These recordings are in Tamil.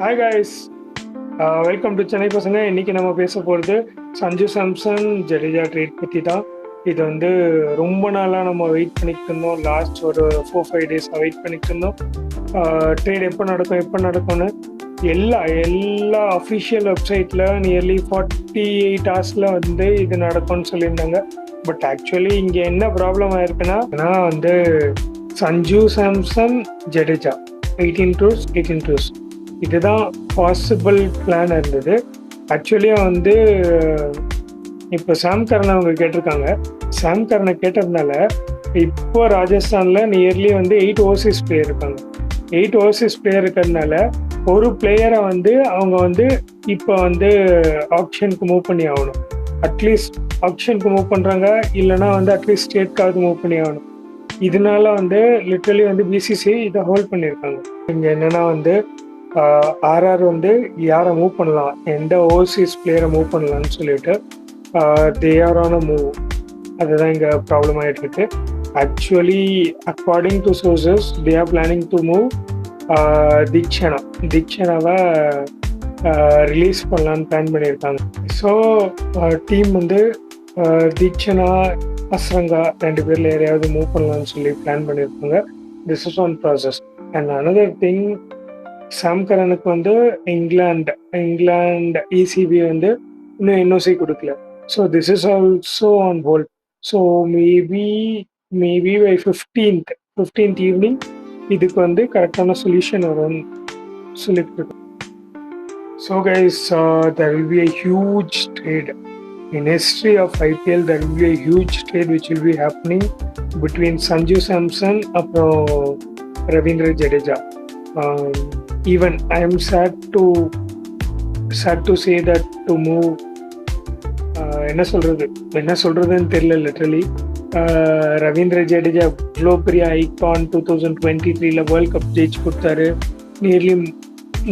Hi guys, welcome to Chennai பசங்க. இன்னைக்கு நம்ம பேச போகிறது சஞ்சு சாம்சன் ஜடேஜா ட்ரேட் பற்றி தான். இது வந்து ரொம்ப நாளாக நம்ம வெயிட் பண்ணிட்டு இருந்தோம். லாஸ்ட் ஒரு 4-5 டேஸாக வெயிட் பண்ணிட்டு இருந்தோம். ட்ரேட் எப்போ நடக்கும்னு எல்லா அஃபிஷியல் வெப்சைட்டில் நியர்லி 48 ஹவர்ஸில் வந்து இது நடக்கும்னு சொல்லியிருந்தாங்க. பட் ஆக்சுவலி இங்கே என்ன ப்ராப்ளம் ஆயிருக்குன்னா வந்து சஞ்சு சாம்சன் ஜடேஜா 18 crores இதுதான் பாசிபிள் பிளான் இருந்தது. ஆக்சுவலியா வந்து இப்போ சாம் கரன் அவங்க கேட்டிருக்காங்க. சாம் கரனை கேட்டதுனால இப்போ ராஜஸ்தான்ல நியர்லி வந்து 8 ஓவர்சீஸ் பிளேயர் இருக்காங்க. 8 ஓவர்சீஸ் பிளேயர் இருக்கிறதுனால ஒரு பிளேயரை வந்து அவங்க வந்து இப்போ வந்து ஆப்ஷனுக்கு மூவ் பண்ணி ஆகணும். அட்லீஸ்ட் ஆப்ஷனுக்கு மூவ் பண்றாங்க, இல்லைன்னா வந்து அட்லீஸ்ட் ஸ்டேட்காவது மூவ் பண்ணி ஆகணும். இதனால வந்து லிட்டரலி வந்து பிசிசி இதை ஹோல்ட் பண்ணியிருக்காங்க. இங்க என்னன்னா வந்து ஆர்ஆர் வந்து யாரை மூவ் பண்ணலாம், எந்த ஓவர்சீஸ் பிளேயரை மூவ் பண்ணலாம்னு சொல்லிட்டு they are on a move. அதுதான் இங்கே ப்ராப்ளம் ஆகிட்டு இருக்கு. Actually according to sources they are planning to move தீக்ஷனாவை ரிலீஸ் பண்ணலான்னு பிளான் பண்ணியிருக்காங்க. ஸோ டீம் வந்து தீக்ஷனா அஸ்ரங்கா 2 பேரில் யாரையாவது மூவ் பண்ணலாம்னு சொல்லி பிளான் பண்ணியிருக்காங்க. This is on process. And another thing, Sam கரனுக்கு வந்து இங்கிலாந்து இசிபி வந்து இன்னும் என்ஓசி கொடுக்கல. So this is also on hold. So maybe by 15th evening இதுக்கு வந்து கரெக்டான சொல்யூஷன் வரும்னு சொல்லிட்டு இருக்கு. So guys, there will be a huge trade in history of IPL. There will be a huge trade which will be happening between Sanju Samson அப்புறம் Ravindra Jadeja. Even I am sad to say that to move என்ன சொல்றதுன்னு தெரியல. லிட்டரலி ரவீந்திர ஜடேஜா இவ்வளோ பெரிய ஐகான் 2023 வேர்ல்ட் கப் ஜெயிச்சு கொடுத்தாரு. நியர்லி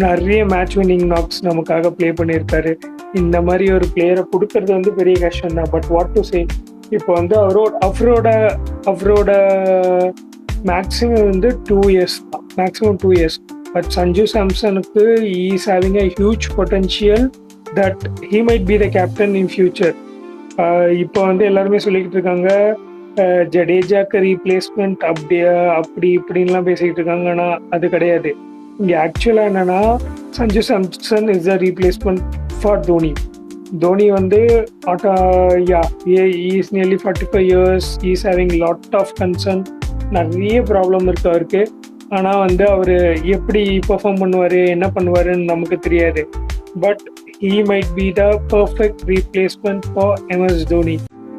நிறைய மேட்ச் வின்னிங் நாக்ஸ் நமக்காக ப்ளே பண்ணியிருக்காரு. இந்த மாதிரி ஒரு பிளேயரை கொடுக்கறது வந்து பெரிய கஷ்டம் தான். பட் வாட் டு சே, இப்போ வந்து அவரோட மேக்ஸிமம் வந்து 2 இயர்ஸ் தான், மேக்ஸிமம் 2 இயர்ஸ். பட் சஞ்சு சாம்சனுக்கு is having a huge potential that he might be the captain in future. இப்போ வந்து எல்லாருமே சொல்லிக்கிட்டு இருக்காங்க ஜடேஜாக்கு ரீப்ளேஸ்மெண்ட் அப்படி இப்படின்லாம் பேசிக்கிட்டு இருக்காங்க. ஆனால் அது கிடையாது. இங்கே ஆக்சுவலாக என்னன்னா, Sanju Samson is the replacement for Dhoni. Dhoni வந்து is nearly 45 years, is having lot of concern. நிறைய ப்ராப்ளம் இருக்கு அவருக்கு. ஆனால் வந்து அவர் எப்படி பெர்ஃபார்ம் பண்ணுவார், என்ன பண்ணுவாருன்னு நமக்கு தெரியாது. But he might be the perfect replacement for MS Dhoni.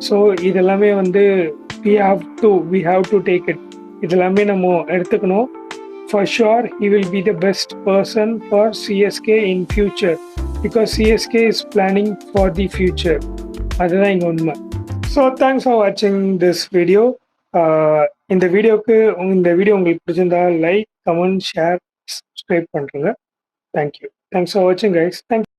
So இதெல்லாமே வந்து we have to take it. இதெல்லாமே நம்ம எடுத்துக்கணும். For sure, he will be the best person for CSK in future because CSK is planning for the future. அதுதான் இங்கே உண்மை. ஸோ தேங்க்ஸ் ஃபார் வாட்சிங் திஸ் வீடியோ. இந்த வீடியோ உங்களுக்கு பிடிச்சிருந்தா லைக், கமெண்ட், ஷேர், சப்ஸ்கிரைப் பண்ணுறேங்க. தேங்க்யூ. தேங்க்ஸ் ஃபார் வாட்சிங் கைஸ். தேங்க்யூ.